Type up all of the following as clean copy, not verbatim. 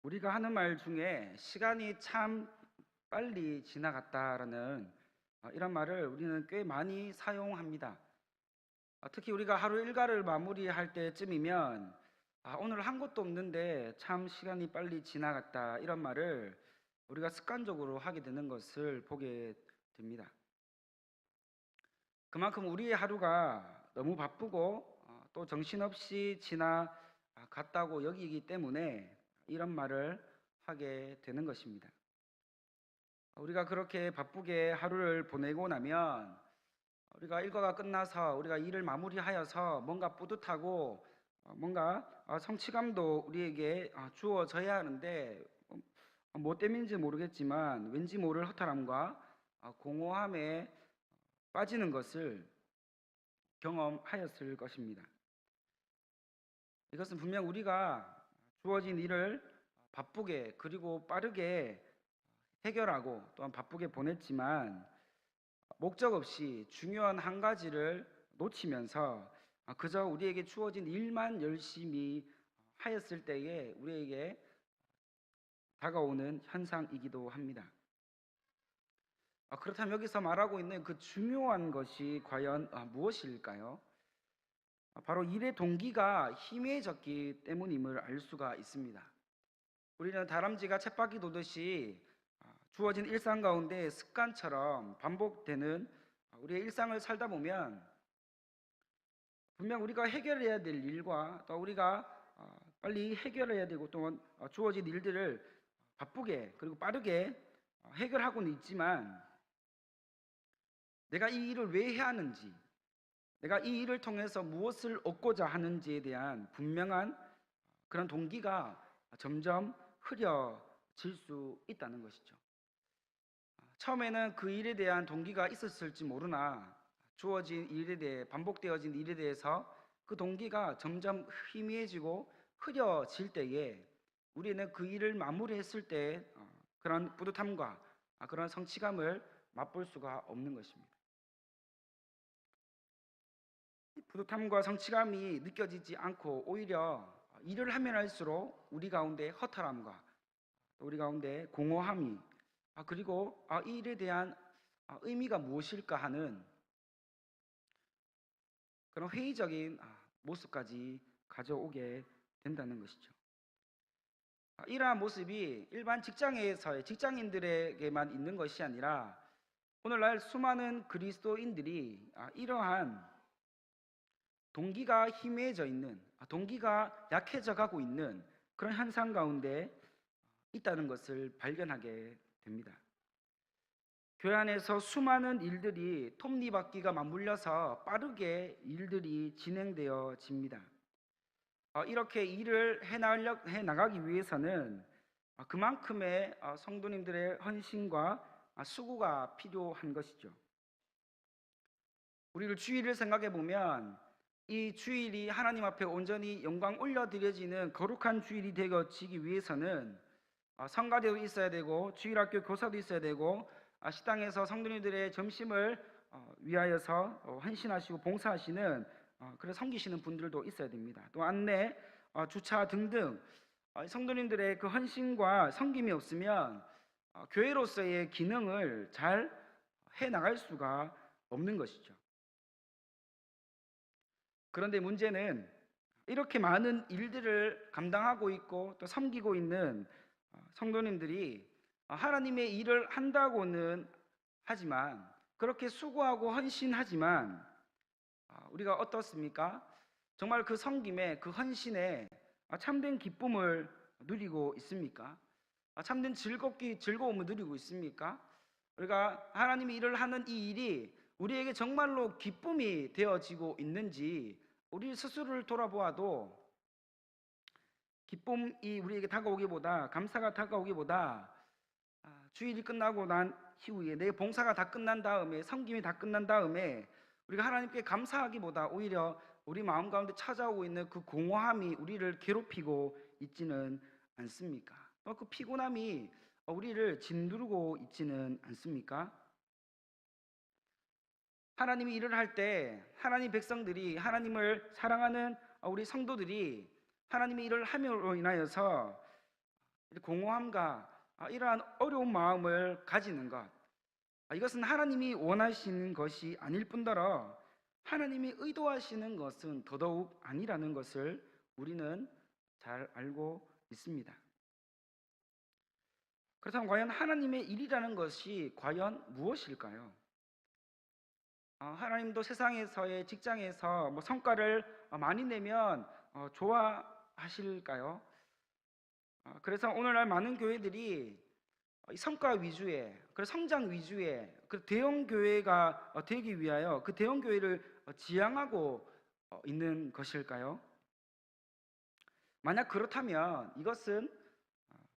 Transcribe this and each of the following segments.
우리가 하는 말 중에 시간이 참 빨리 지나갔다라는 이런 말을 우리는 꽤 많이 사용합니다. 특히 우리가 하루 일과를 마무리할 때쯤이면 오늘 한 것도 없는데 참 시간이 빨리 지나갔다 이런 말을 우리가 습관적으로 하게 되는 것을 보게 됩니다. 그만큼 우리의 하루가 너무 바쁘고 또 정신없이 지나갔다고 여기기 때문에 이런 말을 하게 되는 것입니다. 우리가 그렇게 바쁘게 하루를 보내고 나면 우리가 일과가 끝나서 우리가 일을 마무리하여서 뭔가 뿌듯하고 뭔가 성취감도 우리에게 주어져야 하는데 뭐 때문인지 모르겠지만 왠지 모를 허탈함과 공허함에 빠지는 것을 경험하였을 것입니다. 이것은 분명 우리가 주어진 일을 바쁘게 그리고 빠르게 해결하고 또한 바쁘게 보냈지만 목적 없이 중요한 한 가지를 놓치면서 그저 우리에게 주어진 일만 열심히 하였을 때에 우리에게 다가오는 현상이기도 합니다. 그렇다면 여기서 말하고 있는 그 중요한 것이 과연 무엇일까요? 바로 일의 동기가 희미해졌기 때문임을 알 수가 있습니다. 우리는 다람쥐가 쳇바퀴 도듯이 주어진 일상 가운데 습관처럼 반복되는 우리의 일상을 살다 보면 분명 우리가 해결해야 될 일과 또 우리가 빨리 해결해야 되고 또 주어진 일들을 바쁘게 그리고 빠르게 해결하고는 있지만 내가 이 일을 왜 해야 하는지, 내가 이 일을 통해서 무엇을 얻고자 하는지에 대한 분명한 그런 동기가 점점 흐려질 수 있다는 것이죠. 처음에는 그 일에 대한 동기가 있었을지 모르나 주어진 일에 대해 반복되어진 일에 대해서 그 동기가 점점 희미해지고 흐려질 때에 우리는 그 일을 마무리했을 때 그런 뿌듯함과 그런 성취감을 맛볼 수가 없는 것입니다. 뿌듯함과 성취감이 느껴지지 않고 오히려 일을 하면 할수록 우리 가운데 허탈함과 우리 가운데 공허함이 그리고 이 일에 대한 의미가 무엇일까 하는 그런 회의적인 모습까지 가져오게 된다는 것이죠. 이러한 모습이 일반 직장에서의 직장인들에게만 있는 것이 아니라 오늘날 수많은 그리스도인들이 이러한 동기가 희미해져 있는, 동기가 약해져 가고 있는 그런 현상 가운데 있다는 것을 발견하게 됩니다. 교회 안에서 수많은 일들이 톱니바퀴가 맞물려서 빠르게 일들이 진행되어집니다. 이렇게 일을 해나가기 위해서는 그만큼의 성도님들의 헌신과 수고가 필요한 것이죠. 우리를 주일을 생각해 보면 이 주일이 하나님 앞에 온전히 영광 올려드려지는 거룩한 주일이 되어지기 위해서는 성가대도 있어야 되고 주일학교 교사도 있어야 되고 식당에서 성도님들의 점심을 위하여서 헌신하시고 봉사하시는 그런 섬기시는 분들도 있어야 됩니다. 또 안내, 주차 등등 성도님들의 그 헌신과 섬김이 없으면 교회로서의 기능을 잘 해나갈 수가 없는 것이죠. 그런데 문제는 이렇게 많은 일들을 감당하고 있고 또 섬기고 있는 성도님들이 하나님의 일을 한다고는 하지만 그렇게 수고하고 헌신하지만 우리가 어떻습니까? 정말 그 섬김에 그 헌신에 참된 기쁨을 누리고 있습니까? 참된 즐거움을 누리고 있습니까? 우리가 하나님의 일을 하는 이 일이 우리에게 정말로 기쁨이 되어지고 있는지 우리 스스로를 돌아보아도 기쁨이 우리에게 다가오기보다 감사가 다가오기보다 주일이 끝나고 난 이후에 내 봉사가 다 끝난 다음에 섬김이 다 끝난 다음에 우리가 하나님께 감사하기보다 오히려 우리 마음 가운데 찾아오고 있는 그 공허함이 우리를 괴롭히고 있지는 않습니까? 또 그 피곤함이 우리를 짓누르고 있지는 않습니까? 하나님이 일을 할 때 하나님 백성들이 하나님을 사랑하는 우리 성도들이 하나님의 일을 함으로 인하여서 공허함과 이러한 어려운 마음을 가지는 것, 이것은 하나님이 원하시는 것이 아닐 뿐더러 하나님이 의도하시는 것은 더더욱 아니라는 것을 우리는 잘 알고 있습니다. 그렇다면 과연 하나님의 일이라는 것이 과연 무엇일까요? 하나님도 세상에서의 직장에서 성과를 많이 내면 좋아하실까요? 그래서 오늘날 많은 교회들이 이 성과 위주의, 그 성장 위주의 그 대형 교회가 되기 위하여 그 대형 교회를 지향하고 있는 것일까요? 만약 그렇다면 이것은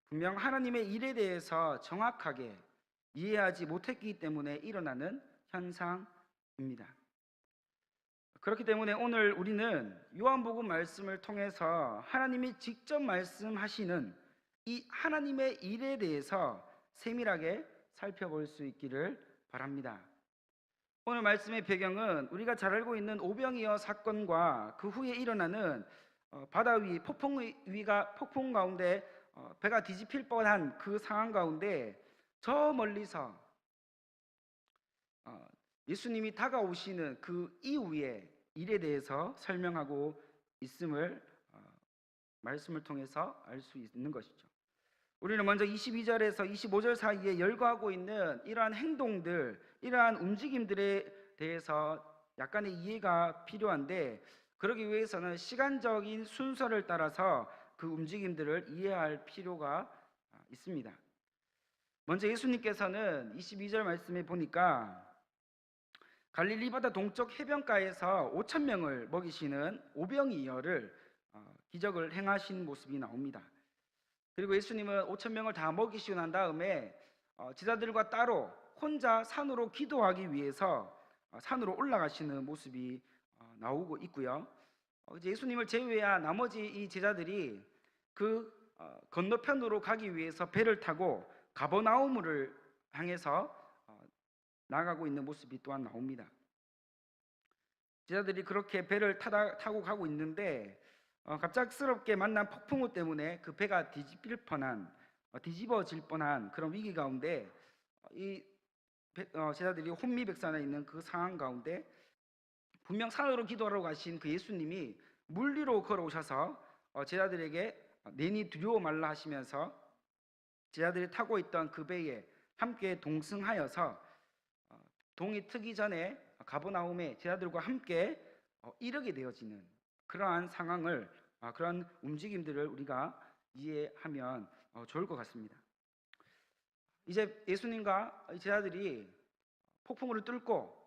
분명 하나님의 일에 대해서 정확하게 이해하지 못했기 때문에 일어나는 현상입니다. 그렇기 때문에 오늘 우리는 요한복음 말씀을 통해서 하나님이 직접 말씀하시는 이 하나님의 일에 대해서 세밀하게 살펴볼 수 있기를 바랍니다. 오늘 말씀의 배경은 우리가 잘 알고 있는 오병이어 사건과 그 후에 일어나는 바다 위 폭풍 가운데 배가 뒤집힐 뻔한 그 상황 가운데 저 멀리서 예수님이 다가오시는 그 이후의 일에 대해서 설명하고 있음을 말씀을 통해서 알 수 있는 것이죠. 우리는 먼저 22절에서 25절 사이에 열거하고 있는 이러한 행동들, 이러한 움직임들에 대해서 약간의 이해가 필요한데, 그러기 위해서는 시간적인 순서를 따라서 그 움직임들을 이해할 필요가 있습니다. 먼저 예수님께서는 22절 말씀에 보니까 갈릴리 바다 동쪽 해변가에서 5천 명을 먹이시는 오병이어를 기적을 행하신 모습이 나옵니다. 그리고 예수님은 5천 명을 다 먹이시고 난 다음에 제자들과 따로 혼자 산으로 기도하기 위해서 산으로 올라가시는 모습이 나오고 있고요. 예수님을 제외한 나머지 이 제자들이 그 건너편으로 가기 위해서 배를 타고 가버나움을 향해서 나가고 있는 모습이 또한 나옵니다. 제자들이 그렇게 배를 타고 가고 있는데 갑작스럽게 만난 폭풍우 때문에 그 배가 뒤집어질 뻔한 그런 위기 가운데 이 제자들이 혼미백산에 있는 그 상황 가운데 분명 산으로 기도하러 가신 그 예수님이 물 위로 걸어오셔서 제자들에게 내니 두려워 말라 하시면서 제자들이 타고 있던 그 배에 함께 동승하여서 동이 트기 전에 가버나움에 제자들과 함께 이르게 되어지는 그러한 상황을, 그런 움직임들을 우리가 이해하면 좋을 것 같습니다. 이제 예수님과 제자들이 폭풍우를 뚫고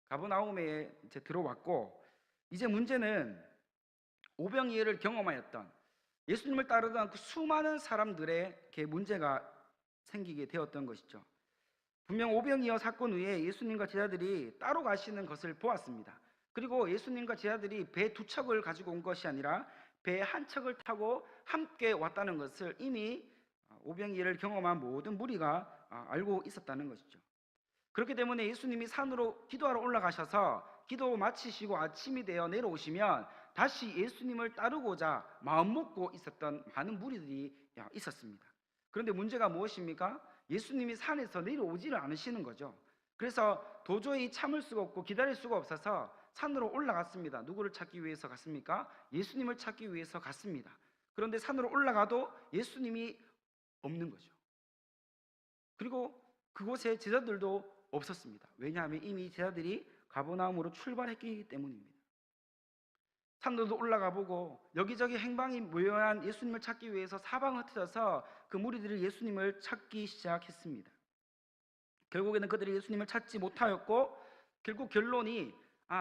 가버나움에 이제 들어왔고, 이제 문제는 오병이어를 경험하였던 예수님을 따르던 그 수많은 사람들에게 문제가 생기게 되었던 것이죠. 분명 오병이어 사건 후에 예수님과 제자들이 따로 가시는 것을 보았습니다. 그리고 예수님과 제자들이 배 두 척을 가지고 온 것이 아니라 배 한 척을 타고 함께 왔다는 것을 이미 오병이어를 경험한 모든 무리가 알고 있었다는 것이죠. 그렇기 때문에 예수님이 산으로 기도하러 올라가셔서 기도 마치시고 아침이 되어 내려오시면 다시 예수님을 따르고자 마음 먹고 있었던 많은 무리들이 있었습니다. 그런데 문제가 무엇입니까? 예수님이 산에서 내려오지를 않으시는 거죠. 그래서 도저히 참을 수가 없고 기다릴 수가 없어서 산으로 올라갔습니다. 누구를 찾기 위해서 갔습니까? 예수님을 찾기 위해서 갔습니다. 그런데 산으로 올라가도 예수님이 없는 거죠. 그리고 그곳에 제자들도 없었습니다. 왜냐하면 이미 제자들이 가버나움으로 출발했기 때문입니다. 산으로 올라가 보고 여기저기 행방이 묘한 예수님을 찾기 위해서 사방을 흩어져서 그 무리들이 예수님을 찾기 시작했습니다. 결국에는 그들이 예수님을 찾지 못하였고, 결국 결론이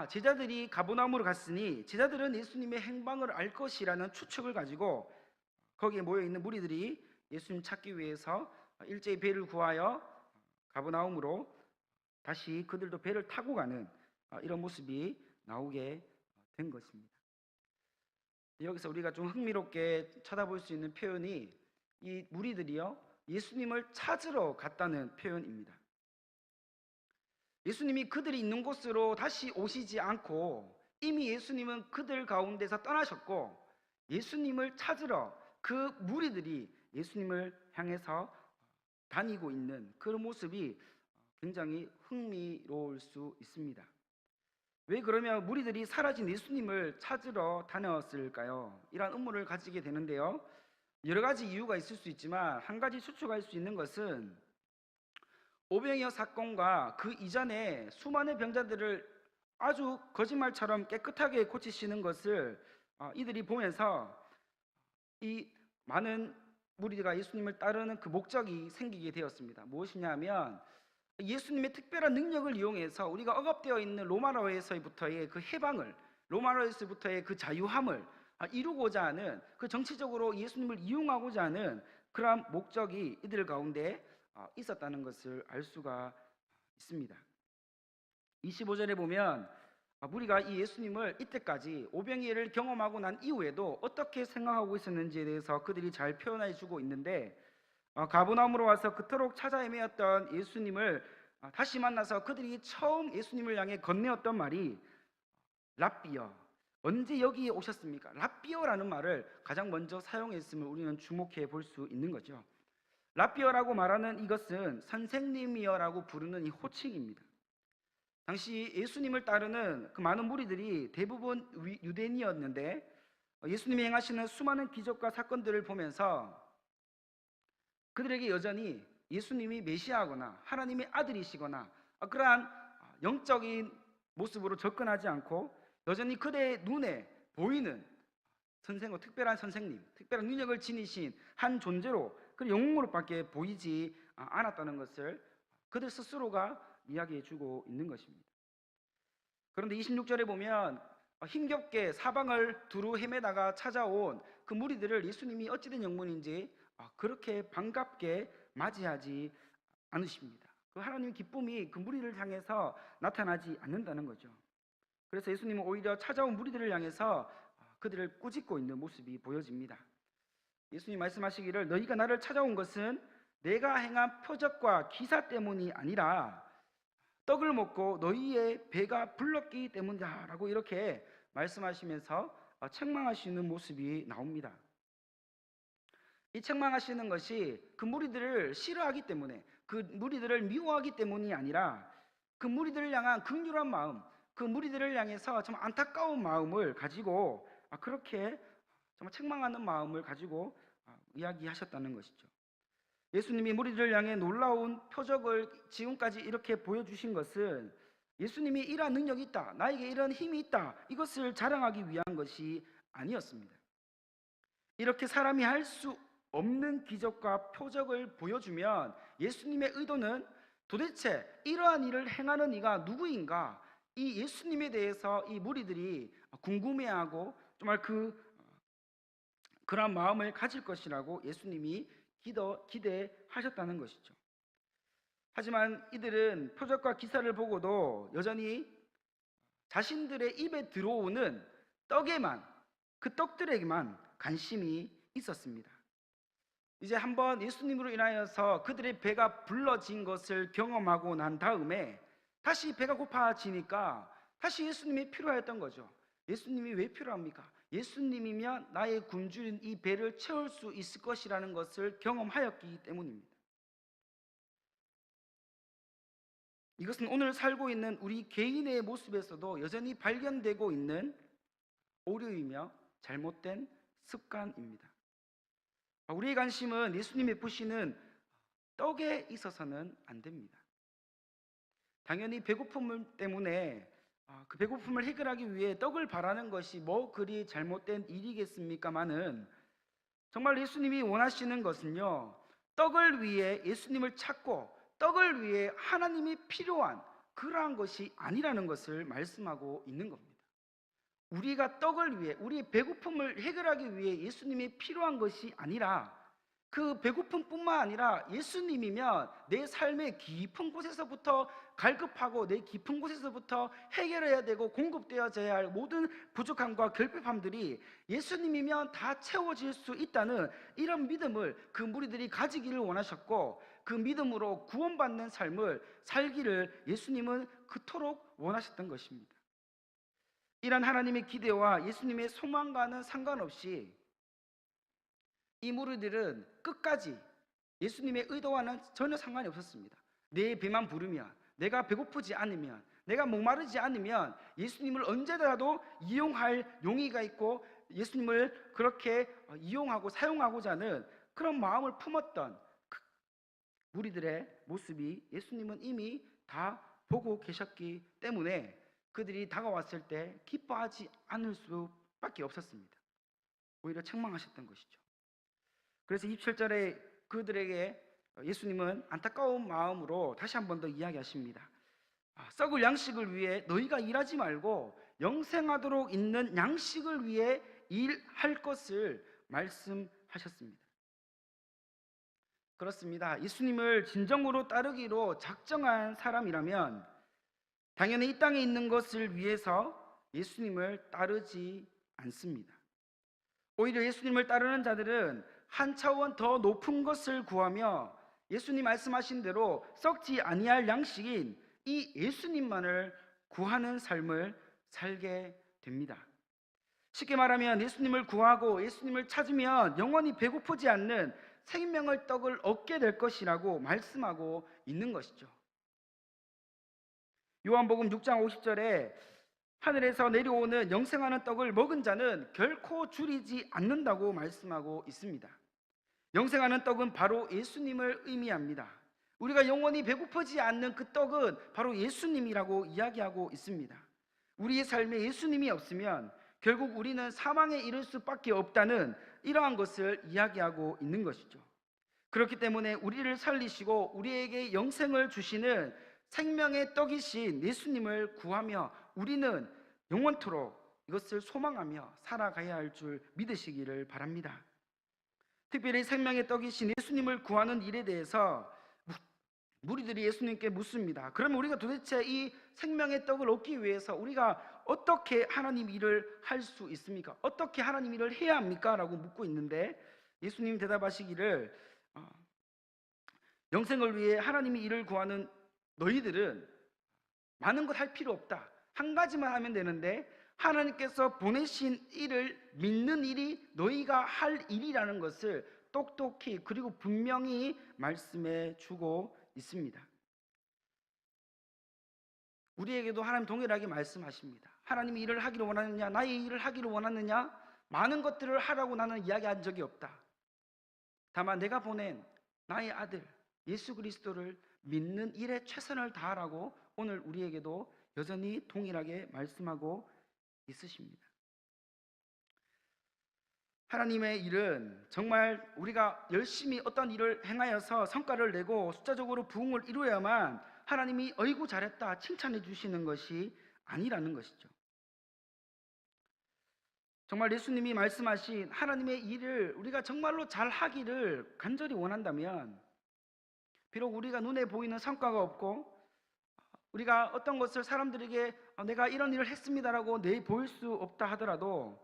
제자들이 가버나움으로 갔으니 제자들은 예수님의 행방을 알 것이라는 추측을 가지고 거기에 모여있는 무리들이 예수님 찾기 위해서 일제히 배를 구하여 가버나움으로 다시 그들도 배를 타고 가는 이런 모습이 나오게 된 것입니다. 여기서 우리가 좀 흥미롭게 쳐다볼 수 있는 표현이 이 무리들이요 예수님을 찾으러 갔다는 표현입니다. 예수님이 그들이 있는 곳으로 다시 오시지 않고 이미 예수님은 그들 가운데서 떠나셨고, 예수님을 찾으러 그 무리들이 예수님을 향해서 다니고 있는 그런 모습이 굉장히 흥미로울 수 있습니다. 왜 그러면 무리들이 사라진 예수님을 찾으러 다녔을까요? 이런 의문을 가지게 되는데요. 여러 가지 이유가 있을 수 있지만 한 가지 추측할 수 있는 것은 오병이어 사건과 그 이전에 수많은 병자들을 아주 거짓말처럼 깨끗하게 고치시는 것을 이들이 보면서 이 많은 무리가 예수님을 따르는 그 목적이 생기게 되었습니다. 무엇이냐면 예수님의 특별한 능력을 이용해서 우리가 억압되어 있는 로마로에서부터의 그 해방을, 로마로에서부터의 그 자유함을 이루고자 하는, 그 정치적으로 예수님을 이용하고자 하는 그러한 목적이 이들 가운데 있었다는 것을 알 수가 있습니다. 25절에 보면 우리가 이 예수님을 이때까지 오병이어를 경험하고 난 이후에도 어떻게 생각하고 있었는지에 대해서 그들이 잘 표현해 주고 있는데, 가버나움으로 와서 그토록 찾아 헤매었던 예수님을 다시 만나서 그들이 처음 예수님을 향해 건네었던 말이 랍비여, 언제 여기에 오셨습니까? 랍비여라는 말을 가장 먼저 사용했음을 우리는 주목해 볼 수 있는 거죠. 랍비여라고 말하는 이것은 선생님이여라고 부르는 이 호칭입니다. 당시 예수님을 따르는 그 많은 무리들이 대부분 유대인이었는데 예수님이 행하시는 수많은 기적과 사건들을 보면서 그들에게 여전히 예수님이 메시아거나 하나님의 아들이시거나 그러한 영적인 모습으로 접근하지 않고 여전히 그들의 눈에 보이는 특별한 선생님, 특별한 능력을 지니신 한 존재로 그 영웅으로밖에 보이지 않았다는 것을 그들 스스로가 이야기해 주고 있는 것입니다. 그런데 26절에 보면 힘겹게 사방을 두루 헤매다가 찾아온 그 무리들을 예수님이 어찌된 영문인지 그렇게 반갑게 맞이하지 않으십니다. 그 하나님의 기쁨이 그 무리를 향해서 나타나지 않는다는 거죠. 그래서 예수님은 오히려 찾아온 무리들을 향해서 그들을 꾸짖고 있는 모습이 보여집니다. 예수님 말씀하시기를 너희가 나를 찾아온 것은 내가 행한 표적과 기사 때문이 아니라 떡을 먹고 너희의 배가 불렀기 때문이다 라고 이렇게 말씀하시면서 책망하시는 모습이 나옵니다. 이 책망하시는 것이 그 무리들을 싫어하기 때문에, 그 무리들을 미워하기 때문이 아니라 그 무리들을 향한 긍휼한 마음, 그 무리들을 향해서 좀 안타까운 마음을 가지고 그렇게 정말 책망하는 마음을 가지고 이야기하셨다는 것이죠. 예수님이 무리들을 향해 놀라운 표적을 지금까지 이렇게 보여주신 것은 예수님이 이러한 능력이 있다, 나에게 이런 힘이 있다, 이것을 자랑하기 위한 것이 아니었습니다. 이렇게 사람이 할 수 없는 기적과 표적을 보여주면 예수님의 의도는 도대체 이러한 일을 행하는 이가 누구인가, 이 예수님에 대해서 이 무리들이 궁금해하고 정말 그런 마음을 가질 것이라고 예수님이 기대하셨다는 것이죠. 하지만 이들은 표적과 기사를 보고도 여전히 자신들의 입에 들어오는 떡에만, 그 떡들에게만 관심이 있었습니다. 이제 한번 예수님으로 인하여서 그들의 배가 불러진 것을 경험하고 난 다음에 다시 배가 고파지니까 다시 예수님이 필요했던 거죠. 예수님이 왜 필요합니까? 예수님이면 나의 굶주린 이 배를 채울 수 있을 것이라는 것을 경험하였기 때문입니다. 이것은 오늘 살고 있는 우리 개인의 모습에서도 여전히 발견되고 있는 오류이며 잘못된 습관입니다. 우리의 관심은 예수님이 베푸시는 떡에 있어서는 안 됩니다. 당연히 배고픔 때문에 그 배고픔을 해결하기 위해 떡을 바라는 것이 뭐 그리 잘못된 일이겠습니까마는 정말 예수님이 원하시는 것은요, 떡을 위해 예수님을 찾고 떡을 위해 하나님이 필요한 그러한 것이 아니라는 것을 말씀하고 있는 겁니다. 우리가 떡을 위해, 우리의 배고픔을 해결하기 위해 예수님이 필요한 것이 아니라 그 배고픔뿐만 아니라 예수님이면 내 삶의 깊은 곳에서부터 갈급하고 내 깊은 곳에서부터 해결해야 되고 공급되어져야 할 모든 부족함과 결핍함들이 예수님이면 다 채워질 수 있다는 이런 믿음을 그 무리들이 가지기를 원하셨고, 그 믿음으로 구원받는 삶을 살기를 예수님은 그토록 원하셨던 것입니다. 이런 하나님의 기대와 예수님의 소망과는 상관없이 이 무리들은 끝까지 예수님의 의도와는 전혀 상관이 없었습니다. 내 배만 부르면, 내가 배고프지 않으면, 내가 목마르지 않으면 예수님을 언제라도 이용할 용의가 있고 예수님을 그렇게 이용하고 사용하고자 하는 그런 마음을 품었던 무리들의 모습이 예수님은 이미 다 보고 계셨기 때문에 그들이 다가왔을 때 기뻐하지 않을 수밖에 없었습니다. 오히려 책망하셨던 것이죠. 그래서 27절에 그들에게 예수님은 안타까운 마음으로 다시 한 번 더 이야기하십니다. 썩을 양식을 위해 너희가 일하지 말고 영생하도록 있는 양식을 위해 일할 것을 말씀하셨습니다. 그렇습니다. 예수님을 진정으로 따르기로 작정한 사람이라면 당연히 이 땅에 있는 것을 위해서 예수님을 따르지 않습니다. 오히려 예수님을 따르는 자들은 한 차원 더 높은 것을 구하며 예수님 말씀하신 대로 썩지 아니할 양식인 이 예수님만을 구하는 삶을 살게 됩니다. 쉽게 말하면 예수님을 구하고 예수님을 찾으면 영원히 배고프지 않는 생명의 떡을 얻게 될 것이라고 말씀하고 있는 것이죠. 요한복음 6장 50절에 하늘에서 내려오는 영생하는 떡을 먹은 자는 결코 줄이지 않는다고 말씀하고 있습니다. 영생하는 떡은 바로 예수님을 의미합니다. 우리가 영원히 배고프지 않는 그 떡은 바로 예수님이라고 이야기하고 있습니다. 우리의 삶에 예수님이 없으면 결국 우리는 사망에 이를 수밖에 없다는 이러한 것을 이야기하고 있는 것이죠. 그렇기 때문에 우리를 살리시고 우리에게 영생을 주시는 생명의 떡이신 예수님을 구하며 우리는 영원토록 이것을 소망하며 살아가야 할 줄 믿으시기를 바랍니다. 특별히 생명의 떡이신 예수님을 구하는 일에 대해서 무리들이 예수님께 묻습니다. 그러면 우리가 도대체 이 생명의 떡을 얻기 위해서 우리가 어떻게 하나님 일을 할 수 있습니까? 어떻게 하나님 일을 해야 합니까? 라고 묻고 있는데 예수님이 대답하시기를 영생을 위해 하나님이 일을 구하는 너희들은 많은 것 할 필요 없다. 한 가지만 하면 되는데 하나님께서 보내신 일을 믿는 일이 너희가 할 일이라는 것을 똑똑히 그리고 분명히 말씀해 주고 있습니다. 우리에게도 하나님 동일하게 말씀하십니다. 하나님이 일을 하기를 원하느냐? 나의 일을 하기를 원하느냐? 많은 것들을 하라고 나는 이야기한 적이 없다. 다만 내가 보낸 나의 아들 예수 그리스도를 믿는 일에 최선을 다하라고 오늘 우리에게도 여전히 동일하게 말씀하고 있으십니다. 하나님의 일은 정말 우리가 열심히 어떤 일을 행하여서 성과를 내고 숫자적으로 부흥을 이루어야만 하나님이 어이구 잘했다 칭찬해 주시는 것이 아니라는 것이죠. 정말 예수님이 말씀하신 하나님의 일을 우리가 정말로 잘 하기를 간절히 원한다면 비록 우리가 눈에 보이는 성과가 없고 우리가 어떤 것을 사람들에게 내가 이런 일을 했습니다라고 내보일 수 없다 하더라도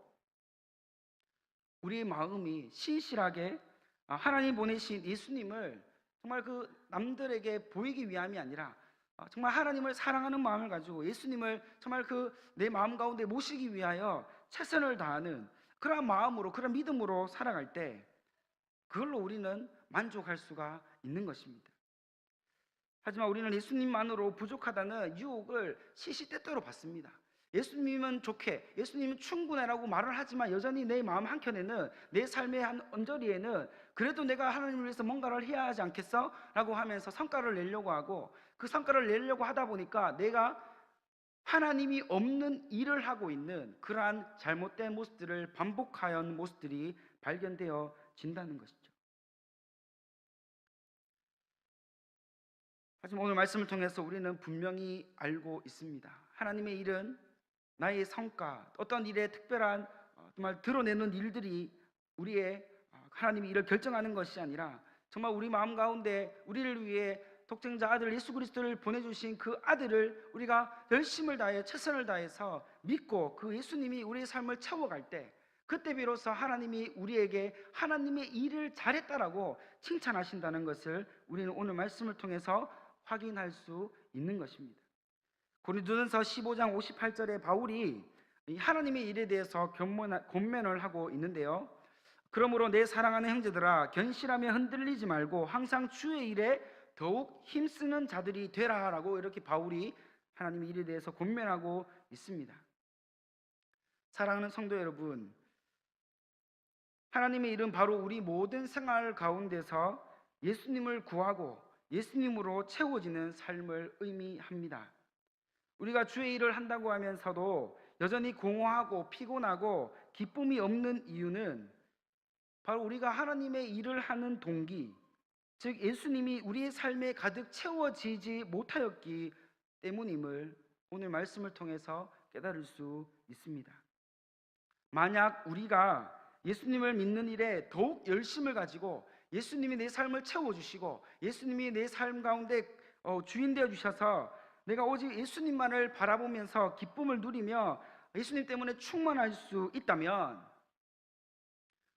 우리의 마음이 신실하게 하나님 보내신 예수님을 정말 그 남들에게 보이기 위함이 아니라 정말 하나님을 사랑하는 마음을 가지고 예수님을 정말 그 내 마음 가운데 모시기 위하여 최선을 다하는 그런 마음으로 그런 믿음으로 살아갈 때 그걸로 우리는 만족할 수가 있는 것입니다. 하지만 우리는 예수님만으로 부족하다는 유혹을 시시때때로 받습니다. 예수님은 좋게, 예수님은 충분해라고 말을 하지만 여전히 내 마음 한켠에는 내 삶의 한 언저리에는 그래도 내가 하나님을 위해서 뭔가를 해야 하지 않겠어? 라고 하면서 성과를 내려고 하고 그 성과를 내려고 하다 보니까 내가 하나님이 없는 일을 하고 있는 그러한 잘못된 모습들을 반복하는 모습들이 발견되어진다는 것이죠. 하지만 오늘 말씀을 통해서 우리는 분명히 알고 있습니다. 하나님의 일은 나의 성과, 어떤 일에 특별한 정말 드러내는 일들이 우리의 하나님의 일을 결정하는 것이 아니라 정말 우리 마음 가운데 우리를 위해 독생자 아들 예수 그리스도를 보내주신 그 아들을 우리가 열심을 다해 최선을 다해서 믿고 그 예수님이 우리의 삶을 채워갈 때 그때 비로소 하나님이 우리에게 하나님의 일을 잘했다라고 칭찬하신다는 것을 우리는 오늘 말씀을 통해서 확인할 수 있는 것입니다. 고린도전서 15장 58절에 바울이 하나님의 일에 대해서 권면을 하고 있는데요. 그러므로 내 사랑하는 형제들아, 견실하며 흔들리지 말고 항상 주의 일에 더욱 힘쓰는 자들이 되라라고 이렇게 바울이 하나님의 일에 대해서 권면하고 있습니다. 사랑하는 성도 여러분, 하나님의 일은 바로 우리 모든 생활 가운데서 예수님을 구하고 예수님으로 채워지는 삶을 의미합니다. 우리가 주의 일을 한다고 하면서도 여전히 공허하고 피곤하고 기쁨이 없는 이유는 바로 우리가 하나님의 일을 하는 동기, 즉 예수님이 우리의 삶에 가득 채워지지 못하였기 때문임을 오늘 말씀을 통해서 깨달을 수 있습니다. 만약 우리가 예수님을 믿는 일에 더욱 열심을 가지고 예수님이 내 삶을 채워주시고 예수님이 내 삶 가운데 주인 되어 주셔서 내가 오직 예수님만을 바라보면서 기쁨을 누리며 예수님 때문에 충만할 수 있다면,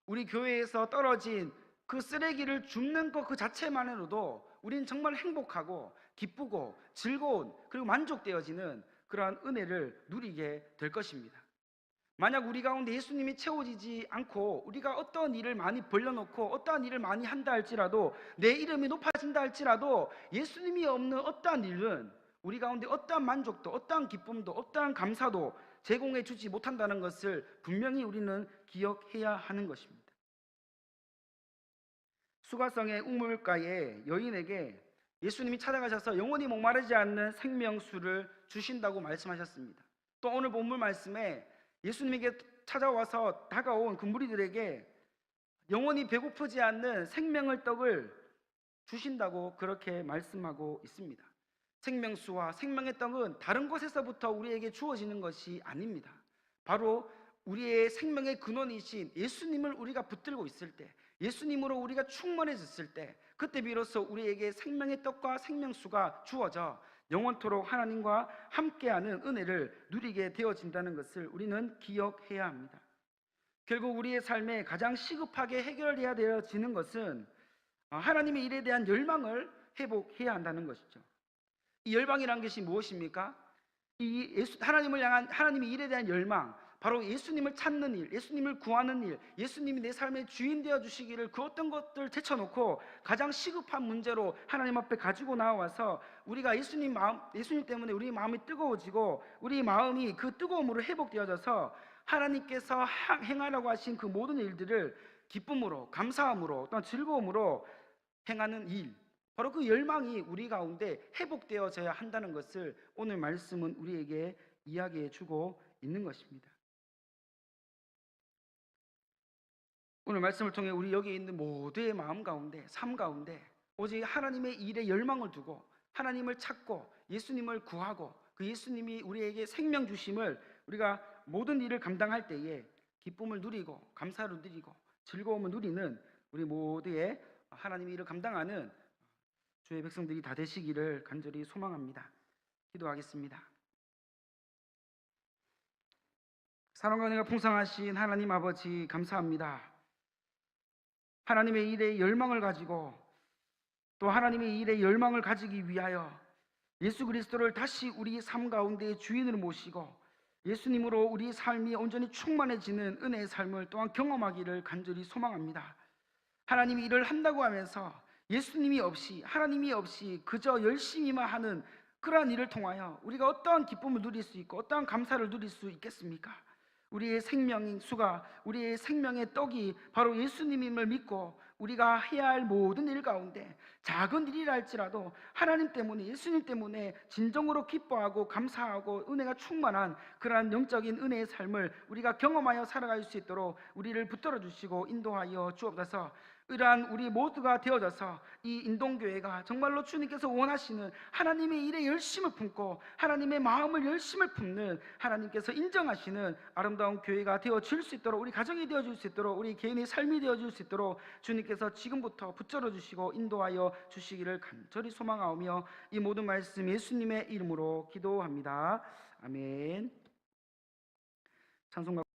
우리 교회에서 떨어진 그 쓰레기를 줍는 것 그 자체만으로도 우리는 정말 행복하고 기쁘고 즐거운 그리고 만족되어지는 그러한 은혜를 누리게 될 것입니다. 만약 우리 가운데 예수님이 채워지지 않고 우리가 어떠한 일을 많이 벌려놓고 어떠한 일을 많이 한다 할지라도, 내 이름이 높아진다 할지라도 예수님이 없는 어떠한 일은 우리 가운데 어떠한 만족도, 어떠한 기쁨도, 어떠한 감사도 제공해 주지 못한다는 것을 분명히 우리는 기억해야 하는 것입니다. 수가성의 우물가의 여인에게 예수님이 찾아가셔서 영원히 목마르지 않는 생명수를 주신다고 말씀하셨습니다. 또 오늘 본문 말씀에 예수님에게 찾아와서 다가온 그 무리들에게 영원히 배고프지 않는 생명의 떡을 주신다고 그렇게 말씀하고 있습니다. 생명수와 생명의 떡은 다른 곳에서부터 우리에게 주어지는 것이 아닙니다. 바로 우리의 생명의 근원이신 예수님을 우리가 붙들고 있을 때, 예수님으로 우리가 충만해졌을 때, 그때 비로소 우리에게 생명의 떡과 생명수가 주어져 영원토록 하나님과 함께하는 은혜를 누리게 되어진다는 것을 우리는 기억해야 합니다. 결국 우리의 삶에 가장 시급하게 해결해야 되어지는 것은 하나님의 일에 대한 열망을 회복해야 한다는 것이죠. 이 열망이란 것이 무엇입니까? 하나님을 향한 하나님의 일에 대한 열망, 바로 예수님을 찾는 일, 예수님을 구하는 일, 예수님이 내 삶의 주인 되어 주시기를 그 어떤 것들 제쳐놓고 가장 시급한 문제로 하나님 앞에 가지고 나와서 우리가 예수님 때문에 우리 마음이 뜨거워지고 우리 마음이 그 뜨거움으로 회복되어져서 하나님께서 행하라고 하신 그 모든 일들을 기쁨으로, 감사함으로, 또한 즐거움으로 행하는 일, 바로 그 열망이 우리 가운데 회복되어져야 한다는 것을 오늘 말씀은 우리에게 이야기해 주고 있는 것입니다. 오늘 말씀을 통해 우리 여기 있는 모두의 마음 가운데, 삶 가운데 오직 하나님의 일에 열망을 두고 하나님을 찾고 예수님을 구하고 그 예수님이 우리에게 생명 주심을 우리가 모든 일을 감당할 때에 기쁨을 누리고 감사를 누리고 즐거움을 누리는 우리 모두의 하나님의 일을 감당하는 주의 백성들이 다 되시기를 간절히 소망합니다. 기도하겠습니다. 사랑과 은혜가 풍성하신 하나님 아버지, 감사합니다. 하나님의 일에 열망을 가지고 또 하나님의 일에 열망을 가지기 위하여 예수 그리스도를 다시 우리 삶 가운데 주인으로 모시고 예수님으로 우리 삶이 온전히 충만해지는 은혜의 삶을 또한 경험하기를 간절히 소망합니다. 하나님이 일을 한다고 하면서 예수님이 없이, 하나님이 없이 그저 열심히만 하는 그러한 일을 통하여 우리가 어떠한 기쁨을 누릴 수 있고 어떠한 감사를 누릴 수 있겠습니까? 우리의 생명인 수가, 우리의 생명의 떡이 바로 예수님임을 믿고 우리가 해야 할 모든 일 가운데 작은 일이라 할지라도 하나님 때문에, 예수님 때문에 진정으로 기뻐하고 감사하고 은혜가 충만한 그러한 영적인 은혜의 삶을 우리가 경험하여 살아갈 수 있도록 우리를 붙들어 주시고 인도하여 주옵소서. 이러한 우리 모두가 되어져서 이 인동교회가 정말로 주님께서 원하시는 하나님의 일에 열심을 품고 하나님의 마음을 열심을 품는, 하나님께서 인정하시는 아름다운 교회가 되어질 수 있도록, 우리 가정이 되어질 수 있도록, 우리 개인의 삶이 되어질 수 있도록 주님께서 지금부터 붙들어 주시고 인도하여 주시기를 간절히 소망하오며 이 모든 말씀 예수님의 이름으로 기도합니다. 아멘. 찬송가